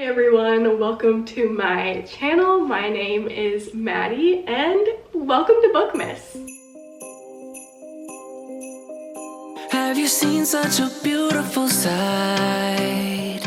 everyone, welcome to my channel. My name is Maddie and welcome to Bookmas. Have you seen such a beautiful sight?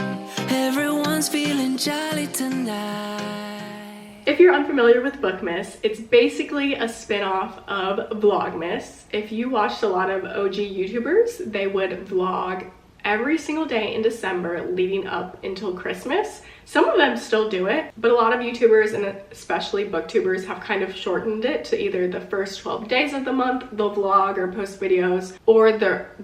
Everyone's feeling jolly tonight. If you're unfamiliar with Bookmas, it's basically a spin-off of Vlogmas. If you watched a lot of OG YouTubers, they would vlog every single day in December leading up until Christmas. Some of them still do it, but a lot of YouTubers and especially booktubers have kind of shortened it to either the first 12 days of the month they'll vlog or post videos, or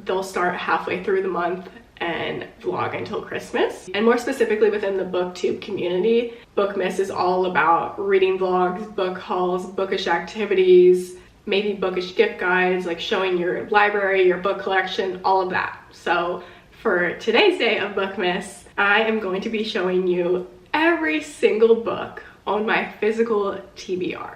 they'll start halfway through the month and vlog until Christmas. And more specifically within the booktube community, Bookmas is all about reading vlogs, book hauls, bookish activities, maybe bookish gift guides, like showing your library, your book collection, all of that. So for today's day of Bookmas, I am going to be showing you every single book on my physical TBR.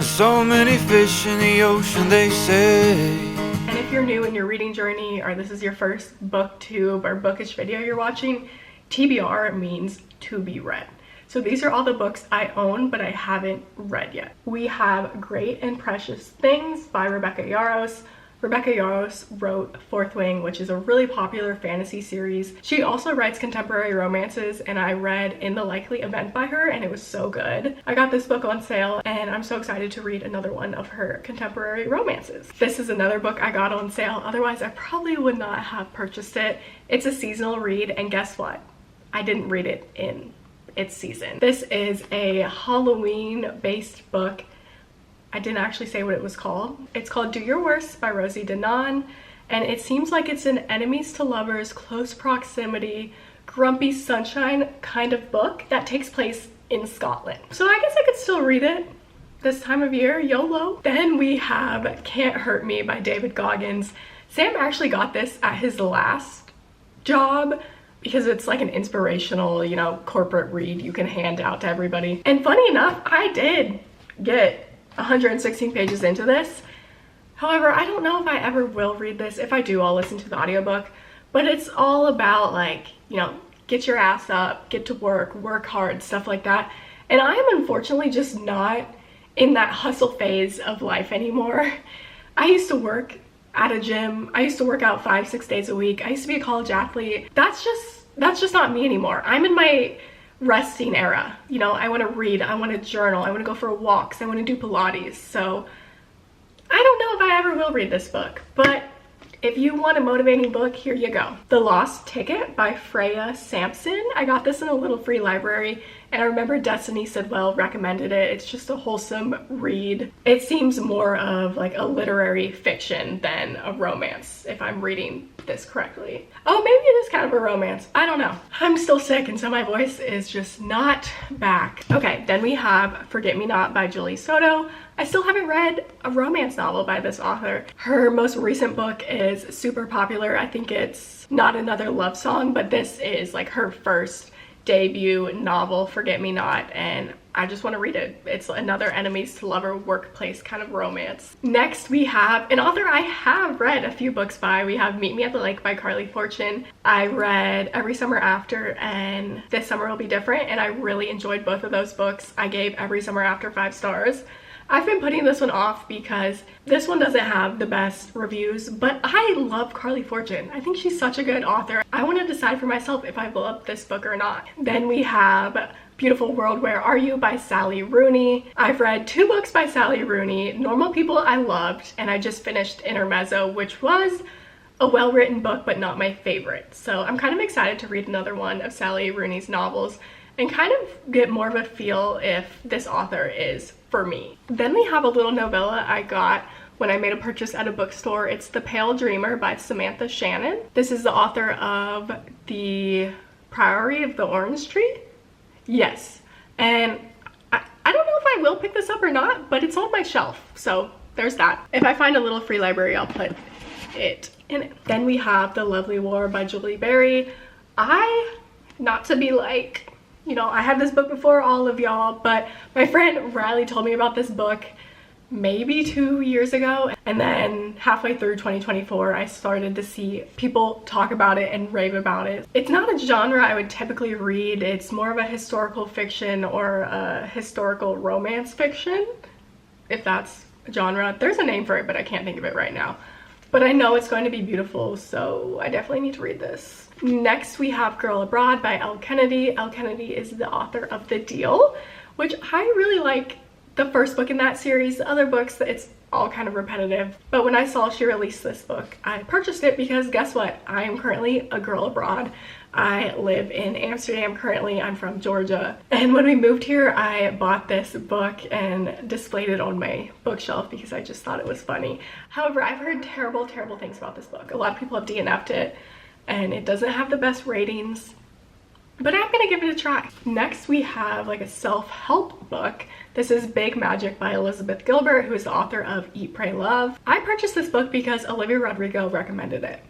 So many fish in the ocean, they say. And if you're new in your reading journey, or this is your first booktube or bookish video you're watching, TBR means to be read. So these are all the books I own but I haven't read yet. We have Great and Precious Things by Rebecca Yarros. Rebecca Yarros wrote Fourth Wing, which is a really popular fantasy series. She also writes contemporary romances, and I read In the Likely Event by her, and it was so good. I got this book on sale, and I'm so excited to read another one of her contemporary romances. This is another book I got on sale, otherwise I probably would not have purchased it. It's a seasonal read, and guess what? I didn't read it in its season. This is a Halloween-based book. I didn't actually say what it was called. It's called Do Your Worst by Rosie Danan, and it seems like it's an enemies to lovers, close proximity, grumpy sunshine kind of book that takes place in Scotland. So I guess I could still read it this time of year, YOLO. Then we have Can't Hurt Me by David Goggins. Sam actually got this at his last job because it's like an inspirational, you know, corporate read you can hand out to everybody. And funny enough, I did get 116 pages into this. However, I don't know if I ever will read this. If I do, I'll listen to the audiobook. But it's all about, like, you know, get your ass up, get to work hard, stuff like that. And I am unfortunately just not in that hustle phase of life anymore. I used to work at a gym. I used to work out 5-6 days a week. I used to be a college athlete. That's just not me anymore. I'm in my resting era. You know, I want to read, I want to journal, I want to go for walks, I want to do Pilates. So I don't know if I ever will read this book, but if you want a motivating book, here you go. The Lost Ticket by Freya Sampson. I got this in a little free library, and I remember Destiny Sidwell recommended it. It's just a wholesome read. It seems more of like a literary fiction than a romance, if I'm reading this correctly. Oh, maybe it is kind of a romance. I don't know. I'm still sick, and so my voice is just not back. Okay, then we have Forget Me Not by Julie Soto. I still haven't read a romance novel by this author. Her most recent book is super popular. I think it's Not Another Love Song, but this is like her first debut novel, Forget Me Not, and I just want to read it. It's another enemies to lover workplace kind of romance. Next we have an author I have read a few books by. We have Meet Me at the Lake by Carly Fortune. I read Every Summer After and This Summer Will Be Different, and I really enjoyed both of those books. I gave Every Summer After 5 stars. I've been putting this one off because this one doesn't have the best reviews, but I love Carly Fortune. I think she's such a good author. I want to decide for myself if I love this book or not. Then we have Beautiful World, Where Are You by Sally Rooney. I've read 2 books by Sally Rooney. Normal People I loved, and I just finished Intermezzo, which was a well-written book, but not my favorite. So I'm kind of excited to read another one of Sally Rooney's novels and kind of get more of a feel if this author is for me. Then we have a little novella I got when I made a purchase at a bookstore. It's The Pale Dreamer by Samantha Shannon. This is the author of The Priory of the Orange Tree. Yes, and it's on my shelf, so there's that. If I find a little free library, I'll put it in it. Then we have The Lovely War by Julie Berry. Not to be like, you know, I had this book before all of y'all, but my friend Riley told me about this book maybe 2 years ago, and then halfway through 2024 I started to see people talk about it and rave about it. It's not a genre I would typically read. It's more of a historical fiction or a historical romance fiction, if that's a genre. There's a name for it, but I can't think of it right now. But I know it's going to be beautiful, so I definitely need to read this. Next we have Girl Abroad by Elle Kennedy. Elle Kennedy is the author of The Deal, which I really like. The first book in that series. The other books, it's all kind of repetitive, but when I saw she released this book, I purchased it because guess what? I am currently a girl abroad. I live in Amsterdam currently. I'm from Georgia, and when we moved here I bought this book and displayed it on my bookshelf because I just thought it was funny. However, I've heard terrible things about this book. A lot of people have DNF'd it and it doesn't have the best ratings, but I'm gonna give it a try. Next we have like a self-help book. This is Big Magic by Elizabeth Gilbert, who is the author of Eat, Pray, Love. I purchased this book because Olivia Rodrigo recommended it.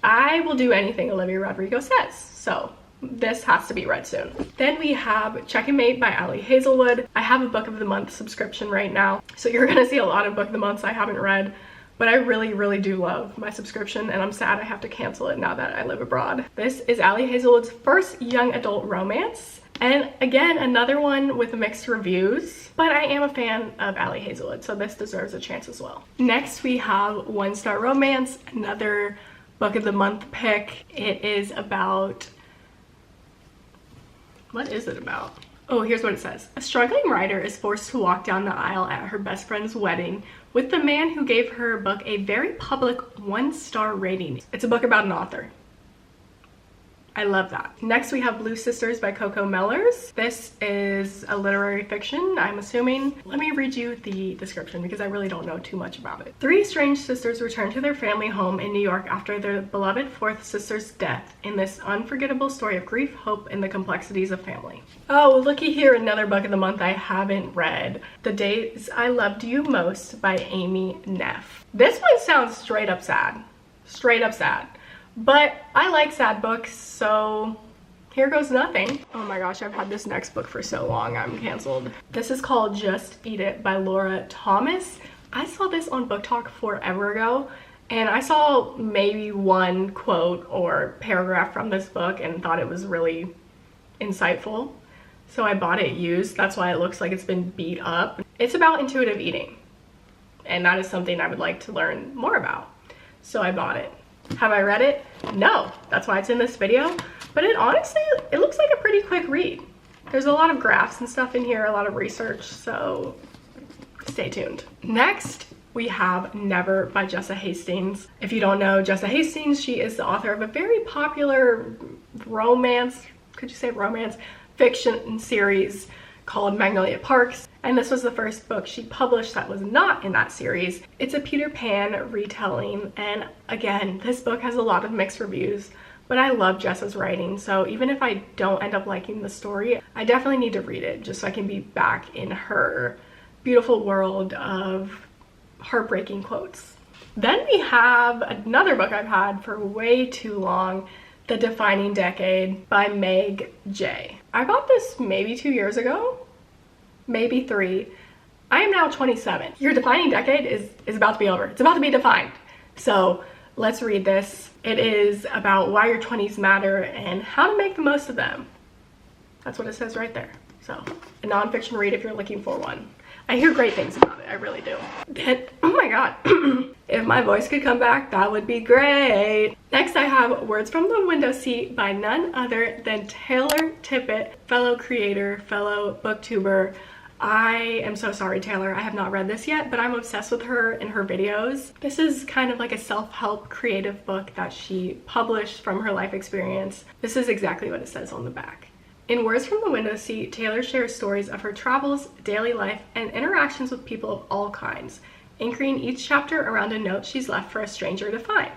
I will do anything Olivia Rodrigo says, so this has to be read soon. Then we have Checkmate by Ali Hazelwood. I have a Book of the Month subscription right now, so you're gonna see a lot of Book of the Months I haven't read, but I really do love my subscription, and I'm sad I have to cancel it now that I live abroad. This is Ali Hazelwood's first young adult romance, and again, another one with mixed reviews, but I am a fan of Ali Hazelwood, so this deserves a chance as well. Next we have One Star Romance, another Book of the Month pick. It is about, what is it about? Oh, here's what it says. A struggling writer is forced to walk down the aisle at her best friend's wedding with the man who gave her book a very public 1-star rating. It's a book about an author. I love that. Next we have Blue Sisters by Coco Mellers. This is a literary fiction, I'm assuming. Let me read you the description because I really don't know too much about it. 3 strange sisters return to their family home in New York after their beloved 4th sister's death in this unforgettable story of grief, hope, and the complexities of family. Oh, looky here, another Book of the Month I haven't read. The Days I Loved You Most by Amy Neff. This one sounds straight up sad. Straight up sad. But I like sad books, so here goes nothing. Oh my gosh, I've had this next book for so long, I'm canceled. This is called Just Eat It by Laura Thomas. I saw this on BookTok forever ago, and I saw maybe one quote or paragraph from this book and thought it was really insightful. So I bought it used. That's why it looks like it's been beat up. It's about intuitive eating, and that is something I would like to learn more about. So I bought it. Have I read it? No, that's why it's in this video. But it honestly, it looks like a pretty quick read. There's a lot of graphs and stuff in here, a lot of research, so stay tuned. Next, we have Never by Jessa Hastings. If you don't know Jessa Hastings, she is the author of a very popular romance, could you say romance, fiction series called Magnolia Parks, and this was the first book she published that was not in that series. It's a Peter Pan retelling, and again, this book has a lot of mixed reviews, but I love Jessa's writing, so even if I don't end up liking the story, I definitely need to read it just so I can be back in her beautiful world of heartbreaking quotes. Then we have another book I've had for way too long, The Defining Decade by Meg J. I bought this maybe 2 years ago, maybe 3. I am now 27. Your defining decade is about to be over. It's about to be defined. So let's read this. It is about why your 20s matter and how to make the most of them. That's what it says right there. So a nonfiction read if you're looking for one. I hear great things about it, I really do. And, oh my god, if my voice could come back, that would be great. Next I have Words from the Window Seat by none other than Taylor Tippett, fellow creator, fellow booktuber. I am so sorry, Taylor, I have not read this yet, but I'm obsessed with her and her videos. This is kind of like a self-help creative book that she published from her life experience. This is exactly what it says on the back. In Words from the Window Seat, Taylor shares stories of her travels, daily life, and interactions with people of all kinds, anchoring each chapter around a note she's left for a stranger to find.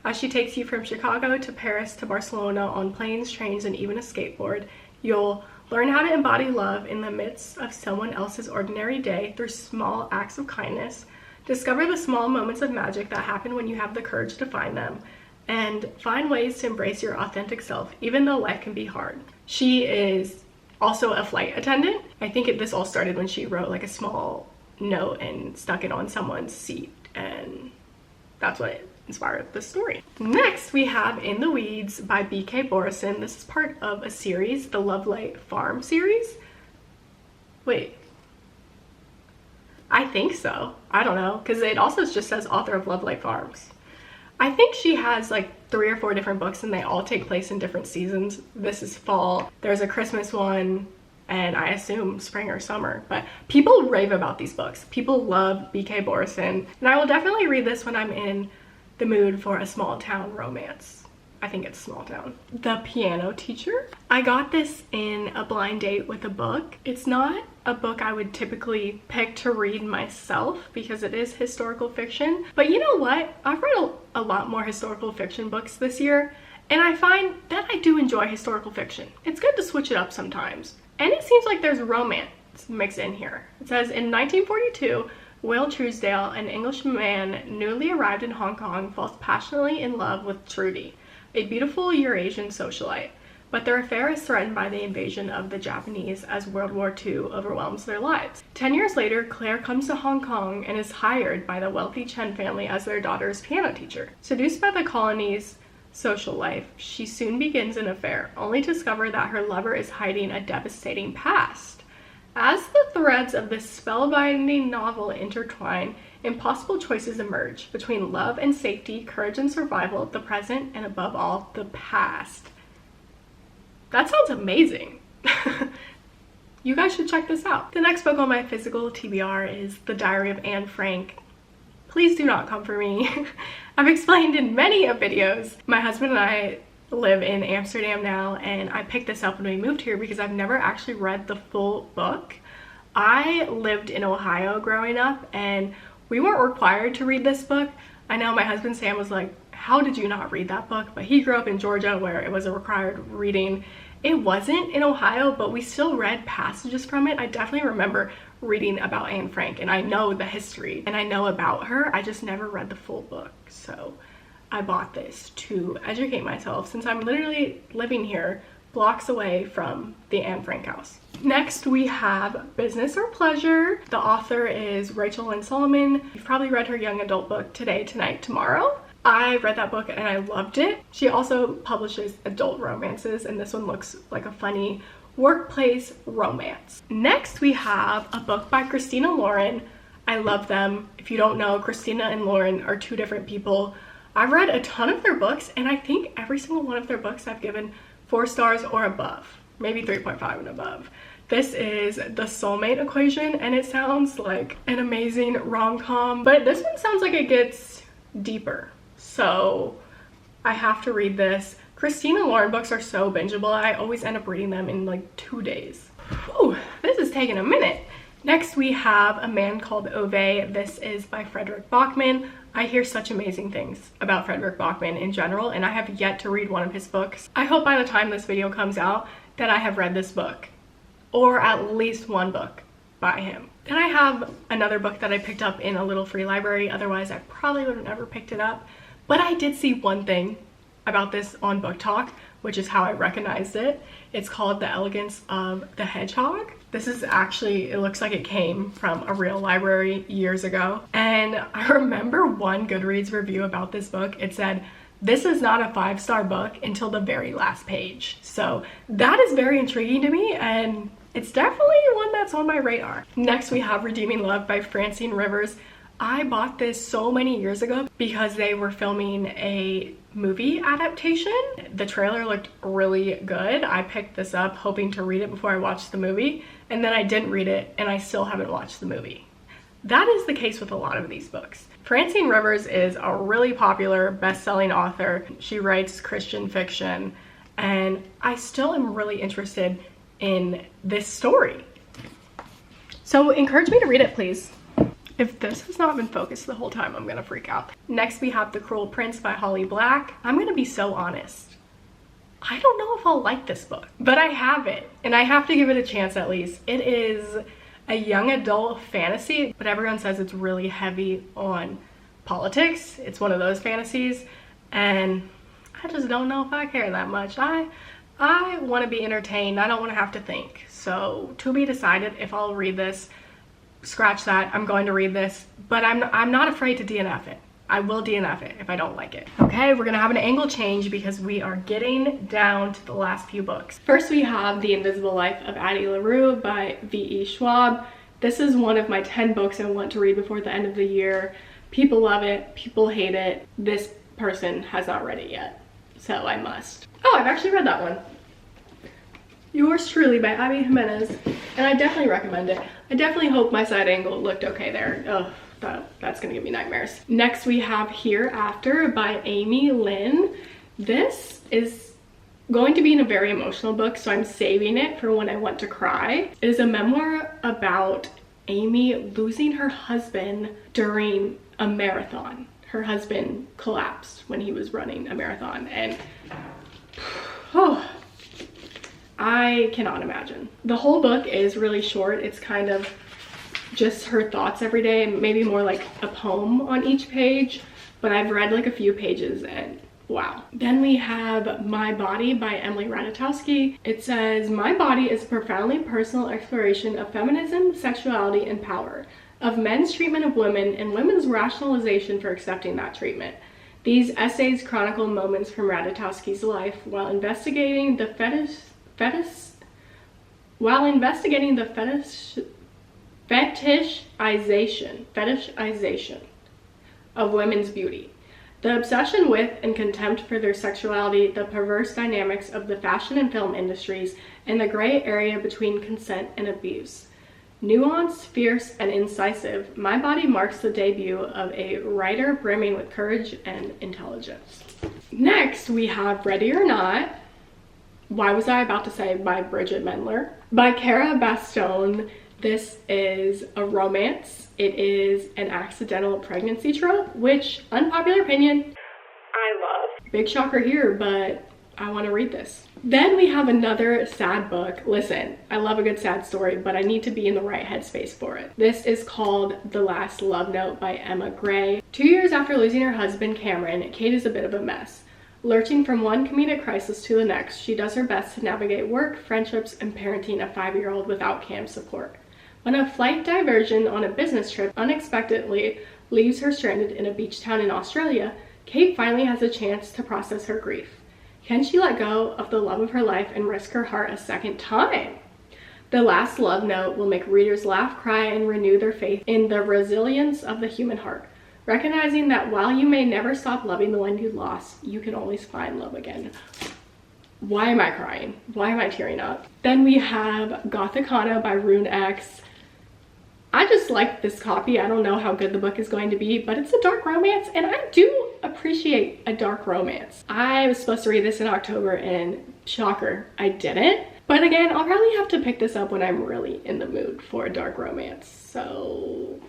As she takes you from Chicago to Paris to Barcelona on planes, trains, and even a skateboard, you'll Learn how to embody love in the midst of someone else's ordinary day through small acts of kindness. Discover the small moments of magic that happen when you have the courage to find them. And find ways to embrace your authentic self, even though life can be hard. She is also a flight attendant. I think this all started when she wrote like a small note and stuck it on someone's seat, and that's what inspired the story. Next, we have In the Weeds by B.K. Borison. This is part of a series, the Lovelight Farm series. Wait. I think so. I don't know, because it also just says author of Lovelight Farms. I think she has like 3 or 4 different books and they all take place in different seasons. This is fall. There's a Christmas one, and I assume spring or summer. But people rave about these books. People love B.K. Borison. And I will definitely read this when I'm in the mood for a small town romance. I think it's small town. The Piano Teacher. I got this in a blind date with a book. It's not a book I would typically pick to read myself because it is historical fiction. But you know what? I've read a lot more historical fiction books this year, and I find that I do enjoy historical fiction. It's good to switch it up sometimes. And it seems like there's romance mixed in here. It says, in 1942, Will Truesdale, an Englishman newly arrived in Hong Kong, falls passionately in love with Trudy, a beautiful Eurasian socialite. But their affair is threatened by the invasion of the Japanese as World War II overwhelms their lives. 10 years later, Claire comes to Hong Kong and is hired by the wealthy Chen family as their daughter's piano teacher. Seduced by the colony's social life, she soon begins an affair, only to discover that her lover is hiding a devastating past. As the threads of this spellbinding novel intertwine, impossible choices emerge between love and safety, courage and survival, the present, and above all, the past. That sounds amazing. You guys should check this out. The next book on my physical TBR is The Diary of Anne Frank. Please do not come for me. I've explained in many of videos. My husband and I live in Amsterdam now, and I picked this up when we moved here because I've never actually read the full book. I lived in Ohio growing up, and we weren't required to read this book. I know my husband Sam was like, how did you not read that book? But he grew up in Georgia where it was a required reading. It wasn't in Ohio, but we still read passages from it. I definitely remember reading about Anne Frank, and I know the history and I know about her. I just never read the full book. So I bought this to educate myself since I'm literally living here blocks away from the Anne Frank house. Next, we have Business or Pleasure. The author is Rachel Lynn Solomon. You've probably read her young adult book, Today, Tonight, Tomorrow. I read that book and I loved it. She also publishes adult romances, and this one looks like a funny workplace romance. Next, we have a book by Christina Lauren. I love them. If you don't know, Christina and Lauren are 2 different people. I've read a ton of their books, and I think every single one of their books I've given 4 stars or above, maybe 3.5 and above. This is The Soulmate Equation, and it sounds like an amazing rom-com, but this one sounds like it gets deeper. So I have to read this. Christina Lauren books are so bingeable. I always end up reading them in like 2 days. Whew, this is taking a minute. Next, we have A Man Called Ove. This is by Frederick Bachman. I hear such amazing things about Frederick Bachman in general, and I have yet to read one of his books. I hope by the time this video comes out that I have read this book, or at least one book by him. Then I have another book that I picked up in a little free library. Otherwise, I probably would have never picked it up. But I did see one thing about this on BookTok, which is how I recognized it. It's called The Elegance of the Hedgehog. This is actually, it looks like it came from a real library years ago. And I remember one Goodreads review about this book. It said, this is not a 5-star book until the very last page. So that is very intriguing to me, and it's definitely one that's on my radar. Next, we have Redeeming Love by Francine Rivers. I bought this so many years ago because they were filming a movie adaptation. The trailer looked really good. I picked this up hoping to read it before I watched the movie, and then I didn't read it and I still haven't watched the movie. That is the case with a lot of these books. Francine Rivers is a really popular best-selling author. She writes Christian fiction, and I still am really interested in this story. So encourage me to read it, please. If this has not been focused the whole time, I'm gonna freak out. Next, we have The Cruel Prince by Holly Black. I'm gonna be so honest. I don't know if I'll like this book, but I have it and I have to give it a chance at least. It is a young adult fantasy, but everyone says it's really heavy on politics. It's one of those fantasies, and I just don't know if I care that much. I want to be entertained. I don't want to have to think. So to be decided if I'll read this. Scratch that. I'm going to read this, but I'm not afraid to DNF it. I will DNF it if I don't like it. Okay, we're gonna have an angle change because we are getting down to the last few books. First, we have The Invisible Life of Addie LaRue by V.E. Schwab. This is one of my 10 books I want to read before the end of the year. People love it, people hate it. This person has not read it yet, so I must. Oh, I've actually read that one. Yours Truly by Abby Jimenez, and I definitely recommend it. I definitely hope my side angle looked okay there. Ugh. That's gonna give me nightmares. Next we have Hereafter by Amy Lynn. This is going to be in a very emotional book, so I'm saving it for when I want to cry. It is a memoir about Amy losing her husband during a marathon. Her husband collapsed when he was running a marathon, and oh, I cannot imagine. The whole book is really short. It's kind of just her thoughts every day, maybe more like a poem on each page, but I've read like a few pages and wow. Then we have My Body by Emily Ratajkowski. It says, my body is a profoundly personal exploration of feminism, sexuality, and power, of men's treatment of women and women's rationalization for accepting that treatment. These essays chronicle moments from Ratajkowski's life while investigating the fetishization of women's beauty, the obsession with and contempt for their sexuality, the perverse dynamics of the fashion and film industries, and the gray area between consent and abuse. Nuanced, fierce, and incisive, My Body marks the debut of a writer brimming with courage and intelligence. Next, we have Ready or Not. Why was I about to say by Bridget Mendler? By Cara Bastone. This is a romance. It is an accidental pregnancy trope, which, unpopular opinion, I love. Big shocker here, but I want to read this. Then we have another sad book. Listen, I love a good sad story, but I need to be in the right headspace for it. This is called The Last Love Note by Emma Gray. 2 years after losing her husband, Cameron, Kate is a bit of a mess. Lurching from one comedic crisis to the next, she does her best to navigate work, friendships, and parenting a 5-year-old without Cam's support. When a flight diversion on a business trip unexpectedly leaves her stranded in a beach town in Australia, Kate finally has a chance to process her grief. Can she let go of the love of her life and risk her heart a second time? The Last Love Note will make readers laugh, cry, and renew their faith in the resilience of the human heart, recognizing that while you may never stop loving the one you lost, you can always find love again. Why am I crying? Why am I tearing up? Then we have Gothicana by Rune X. I just like this copy. I don't know how good the book is going to be, but it's a dark romance, and I do appreciate a dark romance. I was supposed to read this in October, and shocker, I didn't. But again, I'll probably have to pick this up when I'm really in the mood for a dark romance, so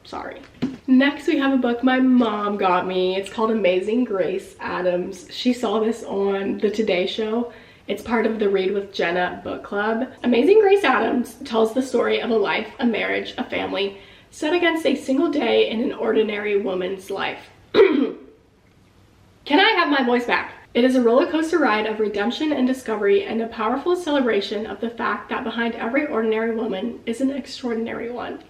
sorry. Next, we have a book my mom got me. It's called Amazing Grace Adams. She saw this on the Today Show. It's part of the Read with Jenna book club. Amazing Grace Adams tells the story of a life, a marriage, a family, set against a single day in an ordinary woman's life. Can I have my voice back? It is a roller coaster ride of redemption and discovery, and a powerful celebration of the fact that behind every ordinary woman is an extraordinary one.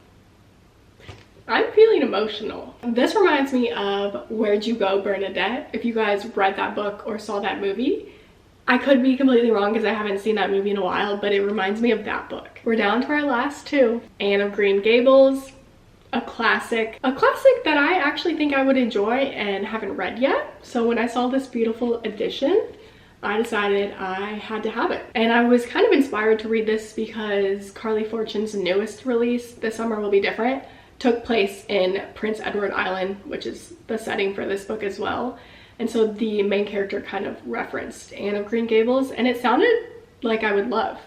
I'm feeling emotional. This reminds me of Where'd You Go, Bernadette? If you guys read that book or saw that movie. I could be completely wrong because I haven't seen that movie in a while, but it reminds me of that book. We're down to our last two. Anne of Green Gables, a classic that I actually think I would enjoy and haven't read yet. So when I saw this beautiful edition, I decided I had to have it. And I was kind of inspired to read this because Carly Fortune's newest release, This Summer Will Be Different, took place in Prince Edward Island, which is the setting for this book as well. And so the main character kind of referenced Anne of Green Gables, and it sounded like I would love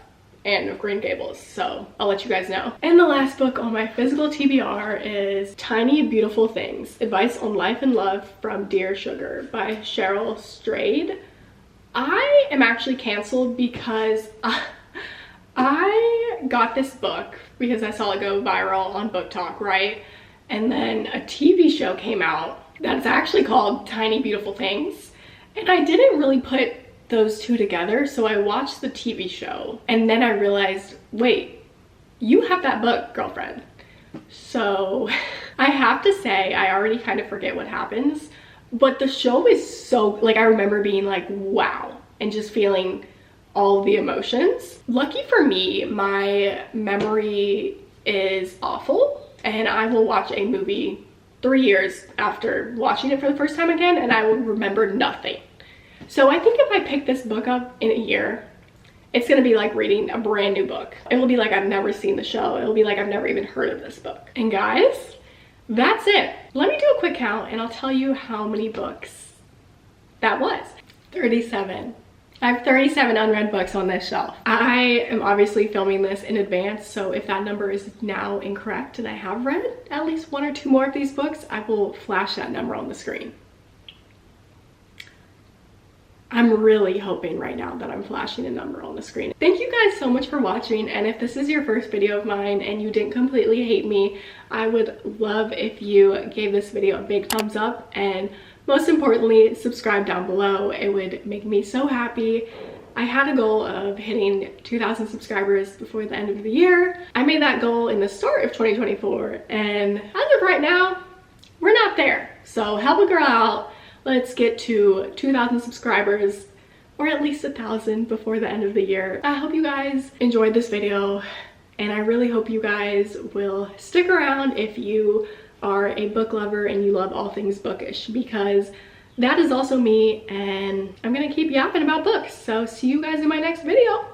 Anne of Green Gables, so I'll let you guys know. And the last book on my physical TBR is Tiny Beautiful Things, Advice on Life and Love from Dear Sugar by Cheryl Strayed. I am actually canceled because I got this book because I saw it go viral on BookTok, right? And then a TV show came out that's actually called Tiny Beautiful Things. And I didn't really put those two together, so I watched the TV show and then I realized, wait, you have that book, girlfriend. So I have to say, I already kind of forget what happens, but the show is so, like, I remember being like, wow, and just feeling all the emotions. Lucky for me, my memory is awful, and I will watch a movie 3 years after watching it for the first time again, and I will remember nothing. So I think if I pick this book up in a year, it's gonna be like reading a brand new book. It will be like I've never seen the show. It'll be like I've never even heard of this book. And guys, that's it. Let me do a quick count and I'll tell you how many books that was. 37. I have 37 unread books on this shelf. I am obviously filming this in advance, so if that number is now incorrect and I have read at least 1 or 2 more of these books, I will flash that number on the screen. I'm really hoping right now that I'm flashing a number on the screen. Thank you guys so much for watching, and if this is your first video of mine and you didn't completely hate me, I would love if you gave this video a big thumbs up, and most importantly, subscribe down below. It would make me so happy. I had a goal of hitting 2,000 subscribers before the end of the year. I made that goal in the start of 2024, and as of right now, we're not there. So help a girl out. Let's get to 2,000 subscribers, or at least 1,000 before the end of the year. I hope you guys enjoyed this video, and I really hope you guys will stick around if you are a book lover and you love all things bookish, because that is also me, and I'm gonna keep yapping about books. So see you guys in my next video.